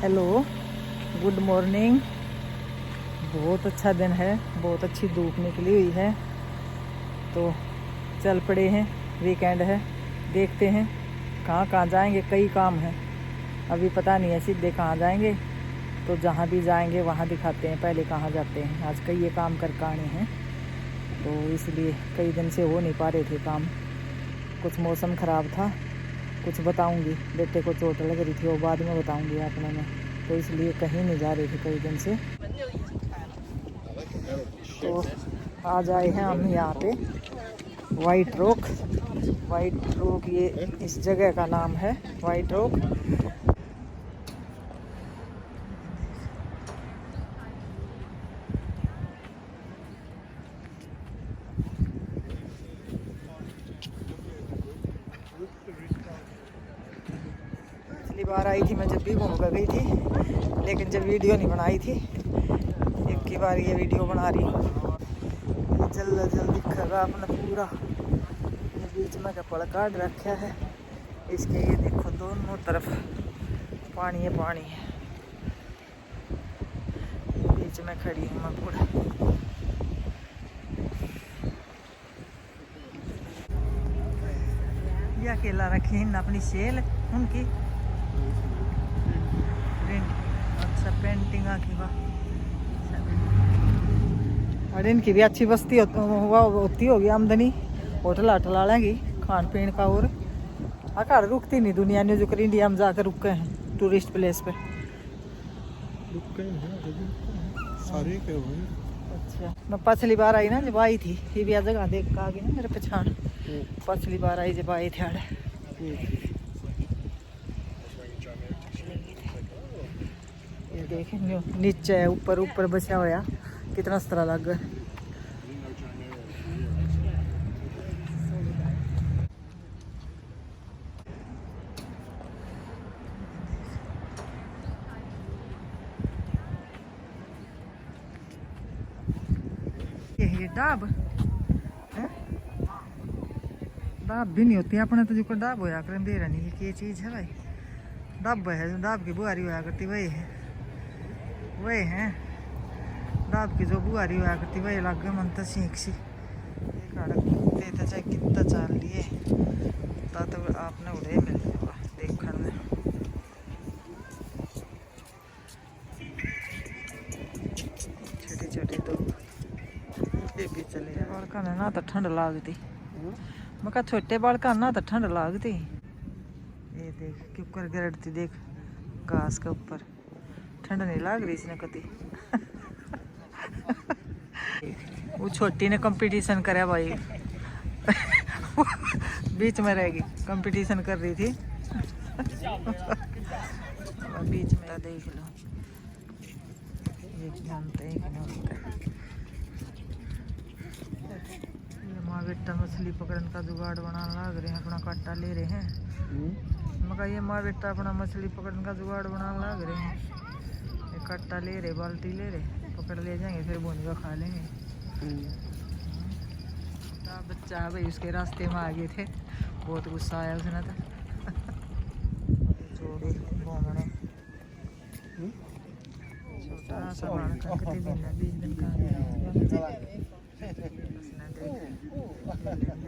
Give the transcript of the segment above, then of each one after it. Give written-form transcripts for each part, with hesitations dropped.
Hello, good morning. बहुत अच्छा दिन है, बहुत अच्छी धूप निकली हुई है, तो चल पड़े हैं। वीकेंड है, देखते हैं कहाँ कहाँ जाएंगे। कई काम हैं, अभी पता नहीं है सीधे कहाँ जाएंगे, तो जहाँ भी जाएंगे वहाँ दिखाते हैं पहले कहाँ जाते हैं। आज कई ये काम कर आने हैं, तो इसलिए कई दिन से हो नहीं पा रहे थे काम। कुछ मौसम ख़राब था, कुछ बताऊंगी। बेटे को चोट लग रही थी, वो बाद में बताऊंगी आपने में, तो इसलिए कहीं नहीं जा रहे थे कई दिन से। तो आज आए हैं हम यहाँ पे वाइट रॉक। वाइट रॉक, ये इस जगह का नाम है वाइट रॉक। पिछली बार आई थी मैं जब भी घूम कर गई थी, लेकिन जब वीडियो नहीं बनाई थी। एक की बार ये वीडियो बना रही हूँ। ये जल्द दिखेगा अपना पूरा। ये बीच में कपड़ा काट रखा है इसके। ये देखो दोनों तरफ पानी है, पानी है। बीच में खड़ी हूँ मैं पूरा। ये अकेला रखी है अपनी सेल उनकी। अच्छा, पेंटिंग की वाह। और इनकी भी अच्छी बस्ती होती होगी, आमदनी होटल हटल वालेंगी खान पीन का। और अकार रुकती नहीं दुनिया ने, जो कर इंडिया में जाकर रुके हैं टूरिस्ट प्लेस पे। सारे अच्छा, मैं पिछली बार आई ना जब आई थी, ये भी जगह देख के आ गई ना मेरे पछाण। पिछली बार आई जब आई थे आड़े। ये देखे नीचे है, ऊपर ऊपर बचा हुआ कितना सतरा लग गया। ये डाब है, डाब भी नहीं होती अपने तो, जो डाब होया कर दे रही है कि चीज़ है भाई। डाब है, जो डाब की बुआरी होया करती वही है, वही है डाब की जो बुआरी होया करती वही लग गए मन तो सीख सी। कुत्ते तो चाहे कितना चाल लिए तो आपने उड़े मिल जाएगा देखने में। छोटी छोटी तो ये भी चले बालका ने ना तो ठंड लगती। मैं कहा छोटे बालका ना तो ठंड लगती। ये देख क्यों गिरती, देख घास के ऊपर। ठंड नहीं लग रही इसने कभी। वो छोटी ने कंपटीशन कराया भाई। बीच में रहेगी, कंपटीशन कर रही थी। बीच में देख लो, ये जानते हैं कि नहीं। माँ बेटा मछली पकड़ने का जुगाड़ बनाने लग रहे हैं, अपना काटा ले रहे हैं। मगर ये माँ बेटा अपना मछली पकड़ने का जुगाड़ बनाने लग रहे हैं। ये काटा ले रहे, बाल्टी ले रहे, पकड़ ले जाएंगे फिर भून खा लेंगे। बच्चा भाई उसके रास्ते में आ गए थे, बहुत गुस्सा आया उसने तो। जोड़ी घूमने छोटा सा बालका कितने दिन है, 20 दिन का ले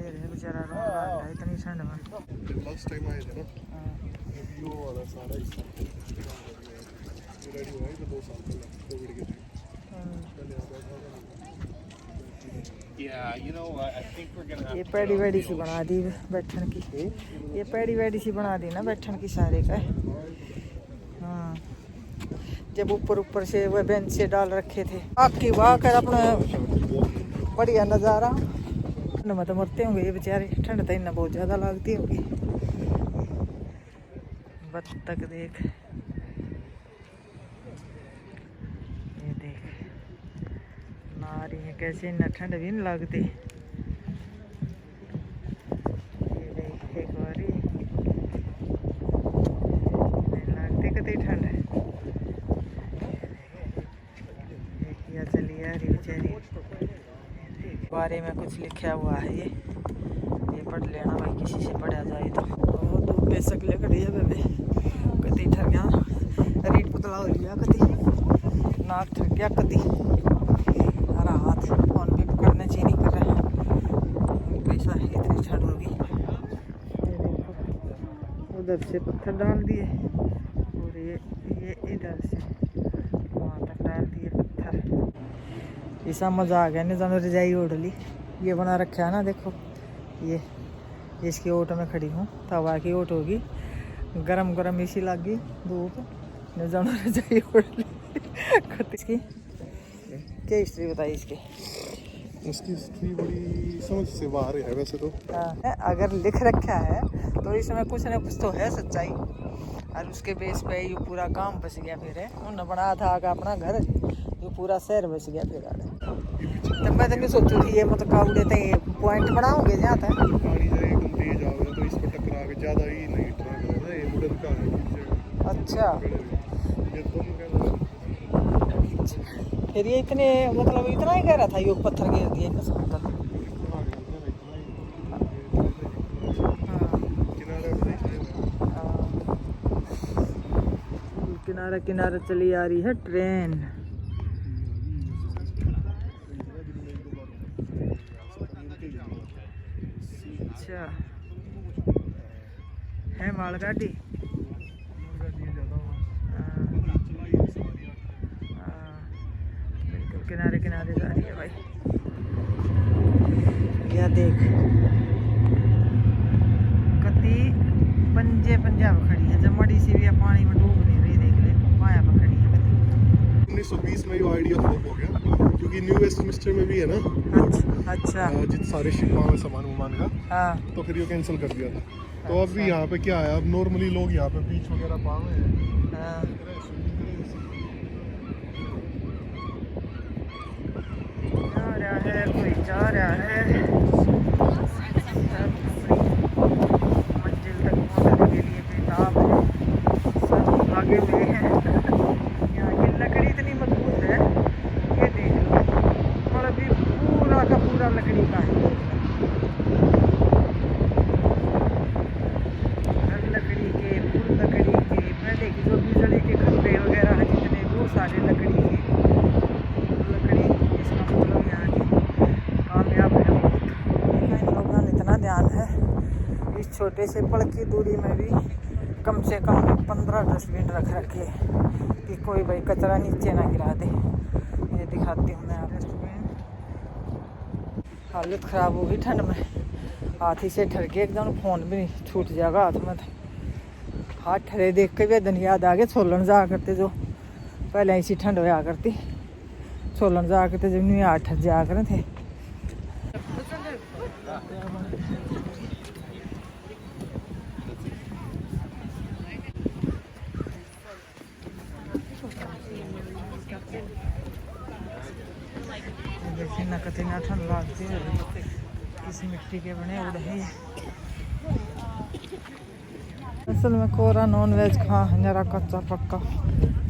रहे बेचारा रो रहा है इतनी ठंड में। लास्ट टाइम आए थे ना, अभी वो वाला सारा हिस्सा रेडी हुआ है 2 साल पहले कोविड के टाइम। ये पैड़ी वैडी सी बना दी बैठन की। ये पैड़ी वैडी सी बना दी ना बैठन की सारे का। हाँ, जब ऊपर ऊपर से वह बेंच से डाल रखे थे। आखी वाह कर अपना बढ़िया नज़ारा। ठंड में तो मरते होंगे ये बेचारे, ठंड तो इन्हें बहुत ज़्यादा लगती होगी। बत्तख देख, ये देख ना रही है कैसे, इन्हें ठंड भी नहीं लगती। ये देख एक बारी नहीं लगती कतई ठंड। या चली आ रही बेचारी। बारे में कुछ लिखा हुआ है, ये पढ़ लेना भाई, किसी से पढ़ा जाए तो। धूप बेशक लग रही है बेबे, कतई ठर गया रीट पुतला टकला हो लिया कभी, नाक थक गया कभी, हरा हाथ फोन भी पकड़ना चाहिए नहीं कर रहा है। पैसा है इतनी ठंड होगी। ये देखो उधर से पत्थर डाल दिए और ये इधर से वहाँ तक डाल दिए पत्थर। ऐसा मज़ा आ गया नहीं जानो, रजाई ओढ़ ली। ये बना रखा है ना देखो, ये इसकी ओट में खड़ी हूँ, तवा की ओट होगी, गरम गरम इसी लगी धूप न जानो, रजाई ओढ़ ली। इसकी क्या हिस्ट्री बताई इसकी? इसकी हिस्ट्री बड़ी समझ से बाहर है वैसे तो। हाँ, अगर लिख रखा है तो इसमें कुछ न कुछ तो है सच्चाई, और उसके बेस पे ये पूरा गांव बस गया। फिर उन्होंने बनाया था आगे अपना घर, ये पूरा शहर बस गया। फिर आगे तब मैं तो नहीं सोचू थी ये मतलब काउडे थे पॉइंट बनाओगे जहाँ तक गाड़ी जरा एकदम तेज आ गया तो इस पर टकरा के ज़्यादा ही नहीं ट्रक है ना, ये मुड़न का है। अच्छा, ये दोनों फिर ये इतने मतलब इतना ही गहरा था, ये पत्थर गिर दिया इतना सुंदर। किनारे किनारे चली आ रही है ट्रेन। अच्छा है मालगाड़ी। बिल्कुल किनारे किनारे जा रही है भाई। यह देख कति पंजे पंजाब खड़ी है, जब मड़ी सी भी पानी में डूब नहीं रही। देख ले माया पर खड़ी है कति। 1920 में ये आइडिया फ्लॉप हो गया क्योंकि न्यू वेस्टमिंस्टर में भी है ना। अच्छा जित सारे शिपा में सामान उमान का, हाँ, तो फिर ये कैंसिल कर दिया था। तो अब भी यहाँ पे क्या है, अब नॉर्मली लोग यहाँ पे बीच वगैरह पावे हैं। हाँ। जा रहा है कोई, जा रहा है मंजिल तक पहुँचने के लिए बेताब है, सब आगे में है। यहाँ की लकड़ी इतनी मजबूत है, ये देख लो, और अभी पूरा का पूरा लकड़ी का है। हर लकड़ी के, फुल लकड़ी के, पहले की जो बिजली के खंभे वगैरह हैं जितने, वो सारे लकड़ी के। लकड़ी इसका मतलब यहाँ की कामयाब है बहुत। इन लोगों ने इतना ध्यान है, इस छोटे से पल की दूरी में भी कम से कम 15 डस्टबिन रख रखे कि कोई भाई कचरा नीचे ना गिरा दे। ये दिखाती हूँ मैं आप डस्टबिन। हालत ख़राब होगी ठंड में, हाथी से ठर के एकदम फोन भी नहीं छूट जाएगा हाथ में। हाथ ठरे देख के भी दिन याद आ गए, सोलन जा करते जो पहले ऐसी ठंड होया करती, सोलन जा करते जब नहीं हाथ जा करे थे। देखिए ना कितना ठंड लगती है, इस मिट्टी के बने उड़े। असल में कोरा नॉन वेज खा जरा कच्चा पक्का,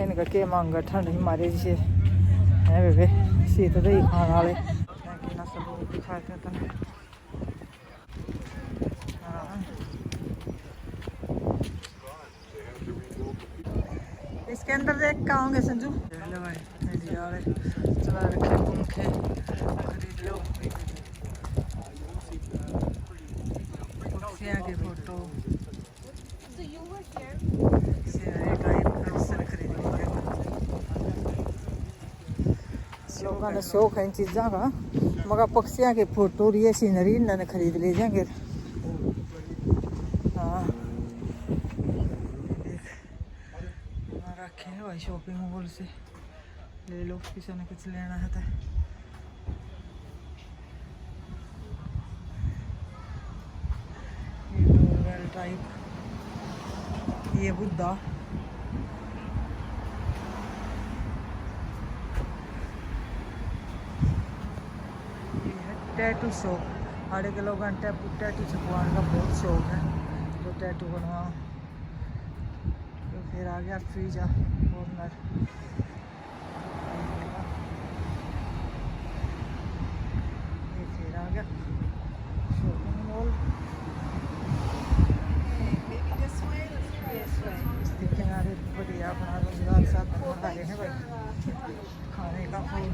इनका के मांगा ठंड हमारे जैसे है बेबे शीत दही खाने वाले खाते थे। इसके अंदर देख का होंगे संजू, चला रखे पंखे, खरीद लो के फोटो लोगों ने शौक है इन चीज़ों का, मगर पक्षियों के फोटो और ये सीनरी इन्होंने खरीद ले जाएंगे। हाँ रखे हैं भाई शॉपिंग मॉल से, ले लो किसी ने कुछ लेना है तो। ये डोरबेल टाइप, ये बुद्धा, टैटू शॉप। हमारे के लोगों ने टैटू छपवाने का बहुत शौक है, तो टैटू बनवाओ। तो फिर आ गया फ्रीजा कॉर्नर, ये फिर आ गया शॉपिंग मॉल। इसके किनारे बढ़िया अपना रोजगार साथ साथ बनाए हैं भाई खाने का फूड।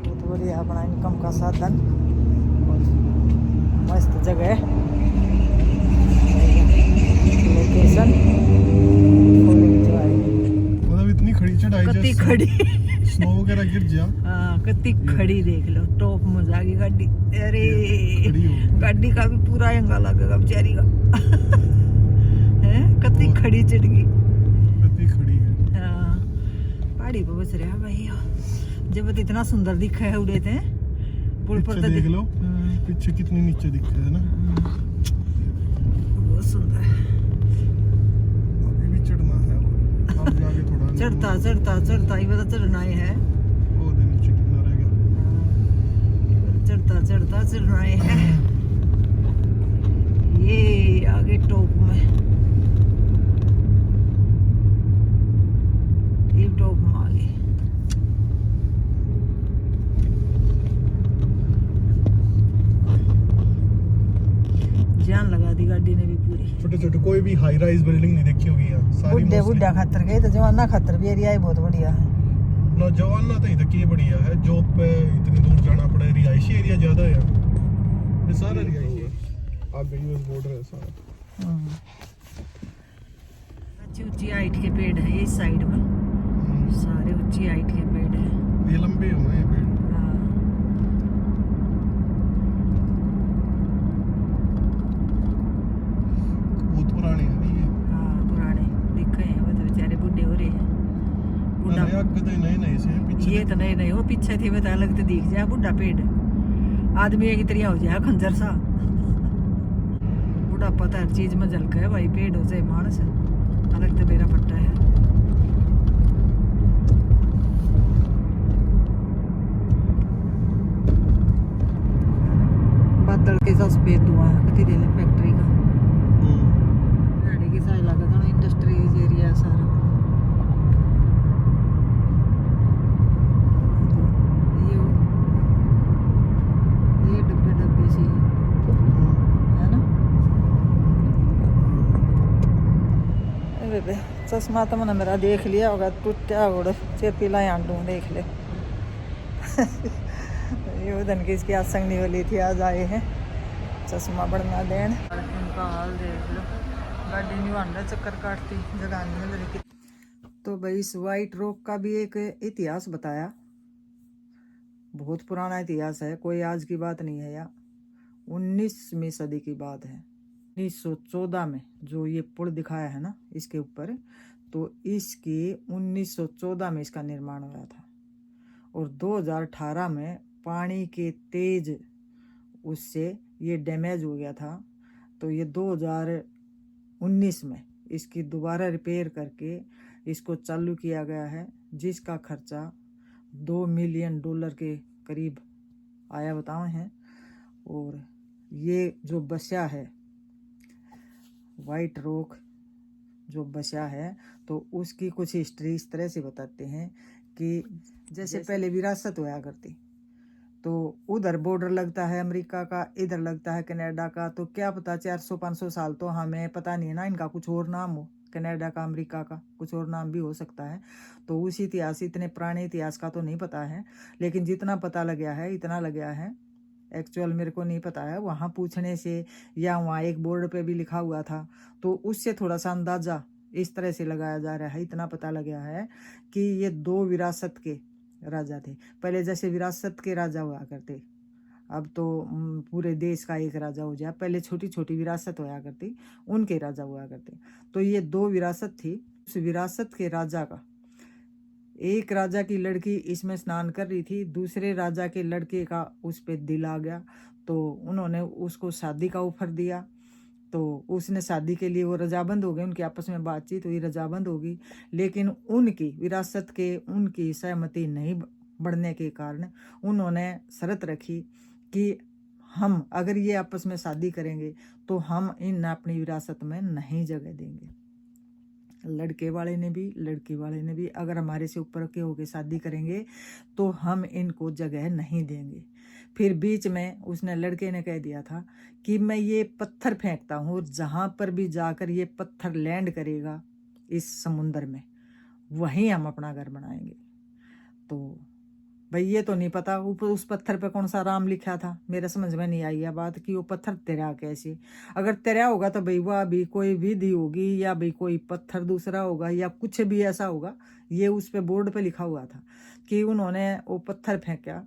बहुत बढ़िया अपना इनकम का साधन, मस्त जगह, लोकेशन, मतलब इतनी खड़ी चढ़ाई कति खड़ी स्नो वगैरह गिर जा। हाँ कति खड़ी देख लो, टॉप मजा की गाड़ी। अरे खड़ी हो गई। गाड़ी का भी पूरा अंगा लगेगा बेचारी का है, कति खड़ी चढ़ गई, कति खड़ी है। हाँ पहाड़ी पे बस रहा भाई। जब इतना सुंदर दिखा है उड़े थे पुल पर तो देख लो पीछे कितनी नीचे दिख रहा है ना, बहुत सुंदर। अभी भी चढ़ना है, अब जाके थोड़ा चढ़ता चढ़ता चढ़ता ही पता चढ़ना ही है, वो दे नीचे कितना रह गया। चढ़ता चढ़ता चढ़ना ही है। ये आगे टॉप में, ये टॉप में आगे। जान लगा दी गाड़ी ने भी पूरी। छोटे छोटे कोई भी हाई राइज बिल्डिंग नहीं देखी होगी यहाँ सारी। बुड्ढे बुड्ढा खातर गए तो जवाना खातर भी एरिया बहुत बढ़िया है। नौजवान ना तो ये बढ़िया है, जॉब पे इतनी दूर जाना पड़े, रिहायशी एरिया ज्यादा है ये सारा रिहायशी है। आगे यूएस बॉर्डर है सारा। अच्छी ऊंची हाइट के पेड़ है इस साइड में, सारे ऊंची हाइट के पेड़ है। ये लंबे हुए हैं पेड़। बहुत पुराने हैं ये। हाँ पुराने दिखे हैं, वो तो बेचारे बुढ़े हो रहे हैं। बुढ़ा नए नए से पीछे ये तो नए नए वो पीछे थे, बता अलग तो दिख जाए बुढ़ा पेड़, आदमी एक तरह हो जाए खंजर सा। बुढ़ापा तो हर चीज में झलका है भाई, पेड़ हो जाए मानस अलग तो बेरा पट्टा है। बादल के साथ सफेद धुआं कति देले फैक्ट्री का, गाड़ी के साथ लगा था इंडस्ट्रीज एरिया सारा। ये डब्बे डब्बे से है ना। बेबे चश्मा तो मैंने मेरा देख लिया होगा, टूटा उड़ चेपी ला आंटू देख ले। ये उधन की इसकी आज संगनी वाली थी, आज आए हैं चश्मा बढ़ना देन। इनका हाल देख लो, गाड़ी नहीं आन रहा, चक्कर काटती जगह नहीं मिल रही। तो भाई इस वाइट रॉक का भी एक इतिहास बताया, बहुत पुराना इतिहास है, कोई आज की बात नहीं है यार, 19वीं सदी की बात है। 1914 में जो ये पुल दिखाया है ना इसके ऊपर, तो इसकी 1914 में इसका निर्माण हुआ था, और 2018 में पानी के तेज उससे ये डैमेज हो गया था। तो ये 2019 में इसकी दोबारा रिपेयर करके इसको चालू किया गया है, जिसका खर्चा $2 मिलियन के करीब आया बताए हैं। और ये जो बसा है वाइट रॉक जो बसा है, तो उसकी कुछ हिस्ट्री इस तरह से बताते हैं कि जैसे पहले विरासत होया करती, तो उधर बॉर्डर लगता है अमेरिका का, इधर लगता है कनाडा का, तो क्या पता 400-500 साल तो हमें पता नहीं है ना, इनका कुछ और नाम हो, कनाडा का अमेरिका का कुछ और नाम भी हो सकता है। तो उस इतिहास, इतने पुराने इतिहास का तो नहीं पता है, लेकिन जितना पता लग गया है इतना लग गया है। एक्चुअल मेरे को नहीं पता है, वहाँ पूछने से या वहाँ एक बोर्ड पे भी लिखा हुआ था, तो उससे थोड़ा सा अंदाजा इस तरह से लगाया जा रहा है। इतना पता लग गया है कि ये 2 विरासत के राजा थे। पहले जैसे विरासत के राजा हुआ करते, अब तो पूरे देश का एक राजा हो जाए, पहले छोटी छोटी विरासत होया करती, उनके राजा हुआ करते। तो ये 2 विरासत थी। उस विरासत के राजा का, एक राजा की लड़की इसमें स्नान कर रही थी, दूसरे राजा के लड़के का उस पे दिल आ गया, तो उन्होंने उसको शादी का ऑफर दिया। तो उसने शादी के लिए वो रजाबंद हो गए, उनकी आपस में बातचीत हुई, रजाबंद होगी, लेकिन उनकी विरासत के उनकी सहमति नहीं बढ़ने के कारण उन्होंने शर्त रखी कि हम अगर ये आपस में शादी करेंगे तो हम इन अपनी विरासत में नहीं जगह देंगे। लड़के वाले ने भी लड़की वाले ने भी, अगर हमारे से ऊपर के होके शादी करेंगे तो हम इनको जगह नहीं देंगे। फिर बीच में उसने लड़के ने कह दिया था कि मैं ये पत्थर फेंकता हूँ और जहाँ पर भी जाकर ये पत्थर लैंड करेगा इस समुंदर में, वहीं हम अपना घर बनाएंगे। तो भाई ये तो नहीं पता उस पत्थर पे कौन सा राम लिखा था, मेरे समझ में नहीं आई यह बात कि वो पत्थर तेरा कैसे। अगर तेरा होगा तो भाई वह भी कोई विधि होगी या भाई कोई पत्थर दूसरा होगा या कुछ भी ऐसा होगा। ये उस पे बोर्ड पे लिखा हुआ था कि उन्होंने वो पत्थर फेंका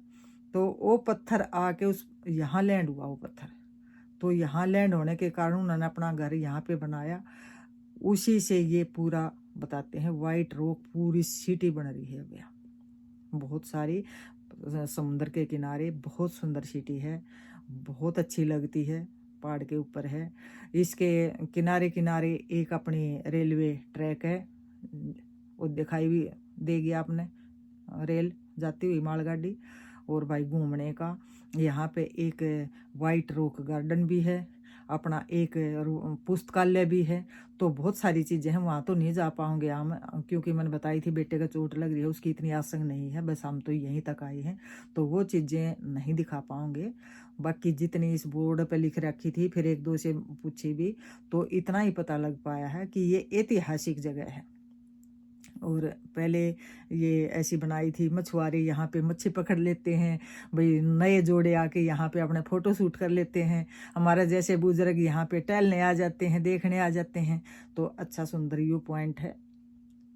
तो वो पत्थर आके उस यहाँ लैंड हुआ वो पत्थर। तो यहाँ लैंड होने के कारण उन्होंने अपना घर यहाँ पे बनाया। उसी से ये पूरा बताते हैं व्हाइट रॉक पूरी सिटी बन रही है भैया, बहुत सारी समुद्र के किनारे बहुत सुंदर सिटी है, बहुत अच्छी लगती है, पहाड़ के ऊपर है। इसके किनारे किनारे एक अपनी रेलवे ट्रैक है, वो दिखाई भी देगी आपने, रेल जाती हुई मालगाड़ी। और भाई घूमने का यहाँ पे एक वाइट रॉक गार्डन भी है, अपना एक पुस्तकालय भी है। तो बहुत सारी चीज़ें हैं, वहाँ तो नहीं जा पाओगे हम, क्योंकि मैंने बताई थी बेटे का चोट लग रही है, उसकी इतनी आसंग नहीं है, बस हम तो यहीं तक आए हैं तो वो चीज़ें नहीं दिखा पाओगे। बाकी जितनी इस बोर्ड पे लिख रखी थी फिर एक दो से पूछी भी तो इतना ही पता लग पाया है कि ये ऐतिहासिक जगह है। और पहले ये ऐसी बनाई थी, मछुआरे यहाँ पे मच्छी पकड़ लेते हैं, भाई नए जोड़े आके यहाँ पे अपने फ़ोटो शूट कर लेते हैं, हमारे जैसे बुजुर्ग यहाँ पे टहलने आ जाते हैं, देखने आ जाते हैं। तो अच्छा सुंदर व्यू पॉइंट है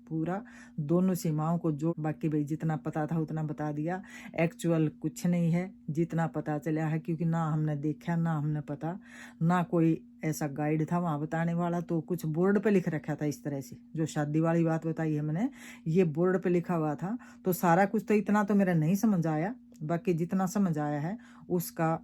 पूरा, दोनों सीमाओं को जो। बाकी भाई जितना पता था उतना बता दिया, एक्चुअल कुछ नहीं है जितना पता चला है, क्योंकि ना हमने देखा ना हमने पता, ना कोई ऐसा गाइड था वहाँ बताने वाला। तो कुछ बोर्ड पे लिख रखा था इस तरह से, जो शादी वाली बात बताई है मैंने, ये बोर्ड पे लिखा हुआ था। तो सारा कुछ तो इतना तो मेरा नहीं समझ आया, बाकी जितना समझ आया है उसका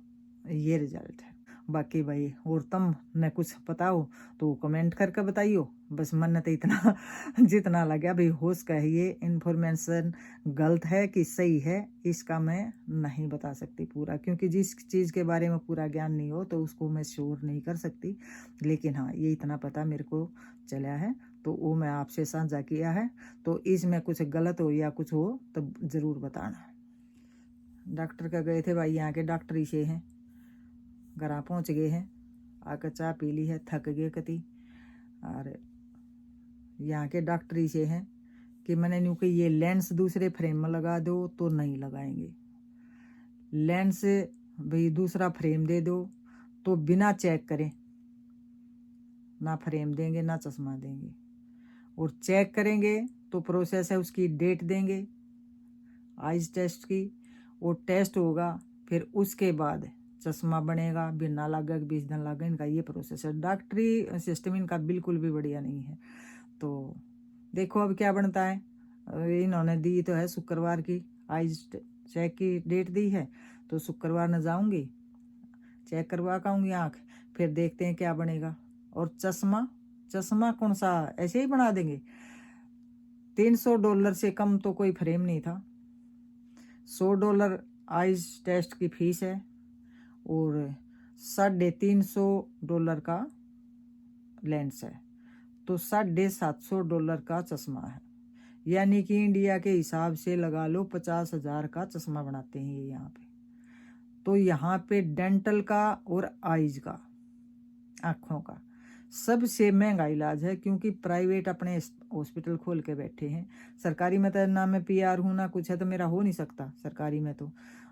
ये रिजल्ट है। बाकी भाई और तुम ने कुछ पता हो तो कमेंट करके बताइयो। बस मन तो इतना जितना लगा भाई हो सका है, ये इन्फॉर्मेशन गलत है कि सही है इसका मैं नहीं बता सकती पूरा, क्योंकि जिस चीज़ के बारे में पूरा ज्ञान नहीं हो तो उसको मैं श्योर नहीं कर सकती। लेकिन हाँ ये इतना पता मेरे को चला है तो वो मैं आपसे साझा किया है। तो इसमें कुछ गलत हो या कुछ हो तो ज़रूर बताना। डॉक्टर का गए थे भाई, यहाँ के डॉक्टर ही से हैं, घर पहुँच गए हैं, आकर चाय पी ली है, थक गए कति। और यहाँ के डॉक्टर ही से हैं कि मैंने न्यू कि ये लेंस दूसरे फ्रेम में लगा दो तो नहीं लगाएंगे, लेंस भाई दूसरा फ्रेम दे दो तो बिना चेक करें ना फ्रेम देंगे ना चश्मा देंगे, और चेक करेंगे तो प्रोसेस है उसकी डेट देंगे आइज टेस्ट की, वो टेस्ट होगा फिर उसके बाद चश्मा बनेगा, बिना लगा 20 दिन लगा, इनका ये प्रोसेस है। डॉक्टरी सिस्टम इनका बिल्कुल भी बढ़िया नहीं है। तो देखो अब क्या बनता है। इन्होंने दी तो है शुक्रवार की आइज चेक की डेट दी है, तो शुक्रवार न जाऊंगी चेक करवा के आऊँगी आँख, फिर देखते हैं क्या बनेगा। और चश्मा कौन सा ऐसे ही बना देंगे। $300 से कम तो कोई फ्रेम नहीं था, $100 आइज टेस्ट की फीस है और $350 का लेंस है, तो $750 का चश्मा है। यानी कि इंडिया के हिसाब से लगा लो 50,000 का चश्मा बनाते हैं ये यहाँ पे। तो यहाँ पे डेंटल का और आइज का, आँखों का सबसे महंगा इलाज है, क्योंकि प्राइवेट अपने हॉस्पिटल खोल के बैठे हैं। सरकारी में तो ना मैं PR हूँ ना कुछ है, तो मेरा हो नहीं सकता सरकारी में तो।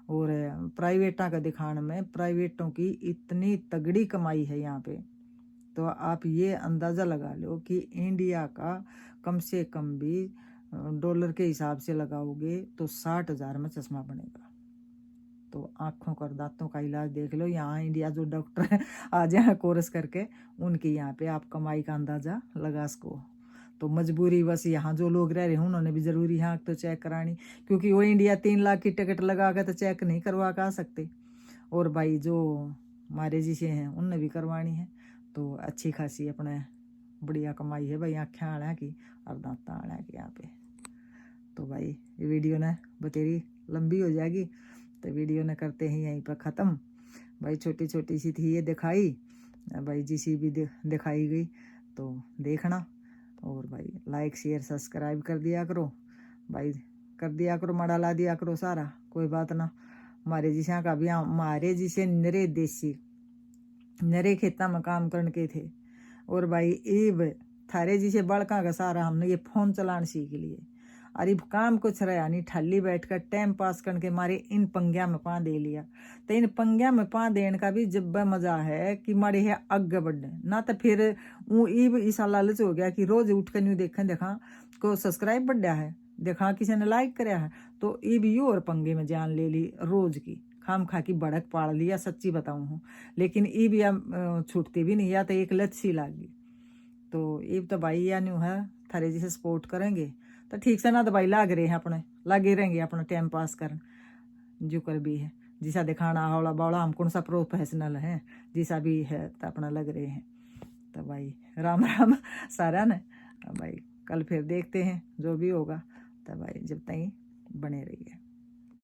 और प्राइवेटा का दिखाने में प्राइवेटों की इतनी तगड़ी कमाई है यहाँ पे, तो आप ये अंदाज़ा लगा लो कि इंडिया का कम से कम भी डॉलर के हिसाब से लगाओगे तो 60,000 में चश्मा बनेगा। तो आँखों का दांतों का इलाज देख लो, यहाँ इंडिया जो डॉक्टर है आ जाए कोर्स करके, उनकी यहाँ पे आप कमाई का अंदाज़ा लगा सको। तो मजबूरी बस यहाँ जो लोग रह रहे हैं उन्होंने भी ज़रूरी आँख तो चेक करानी, क्योंकि वो इंडिया 3 लाख की टिकट लगा के तो चेक नहीं करवा के आ सकते। और भाई जो हमारे जिसे हैं उनने भी करवानी है। तो अच्छी खासी अपने बढ़िया कमाई है भाई आँखें आड़ा की और दांत आड़ा की यहाँ पे। तो भाई ये वीडियो ना बतेरी लंबी हो जाएगी, तो वीडियो ने करते हैं यहीं पर ख़त्म। भाई छोटी छोटी सी थी ये दिखाई भाई, जिसी भी दिखाई गई तो देखना, और भाई लाइक शेयर सब्सक्राइब कर दिया करो भाई, कर दिया करो, मड़ा ला दिया करो सारा, कोई बात ना। हमारे जिसा का भी हमारे जिसे नरे देसी नरे खेता में काम करने के थे। और भाई इब थारे जिसे बड़का का सारा हमने ये फोन चलाना सीख लिए। और इब काम कुछ रहा नहीं, ठल्ली बैठकर टाइम पास करके मारे इन पंग्या में पा दे लिया। तो इन पंग्या में पा देने का भी जब मजा है कि मारे है आगे बढ़ने ना। तो फिर वो इब ऐसा लालच हो गया कि रोज उठ कर न्यू देखा को सब्सक्राइब बढ़ा है, देखा किसी ने लाइक कराया है, तो इब यू और पंगे में जान ले ली रोज की खाम खा की बड़क पाड़ लिया। सच्ची बताऊं हूँ, लेकिन इब या छूटती भी नहीं, या तो एक लत सी लागी। तो इब तो भाई या न्यू है थारे जैसे सपोर्ट करेंगे तो ठीक से ना। तो भाई लाग रहे हैं अपने, लगे रहेंगे अपना टाइम पास कर जो कर भी है। जिसा दिखाना हौला बौला हम कौन सा प्रोफेशनल है, जिसा भी है तो अपना लग रहे हैं। तो भाई राम राम सारा ने भाई, कल फिर देखते हैं जो भी होगा। तो भाई जब तक बने रहिए।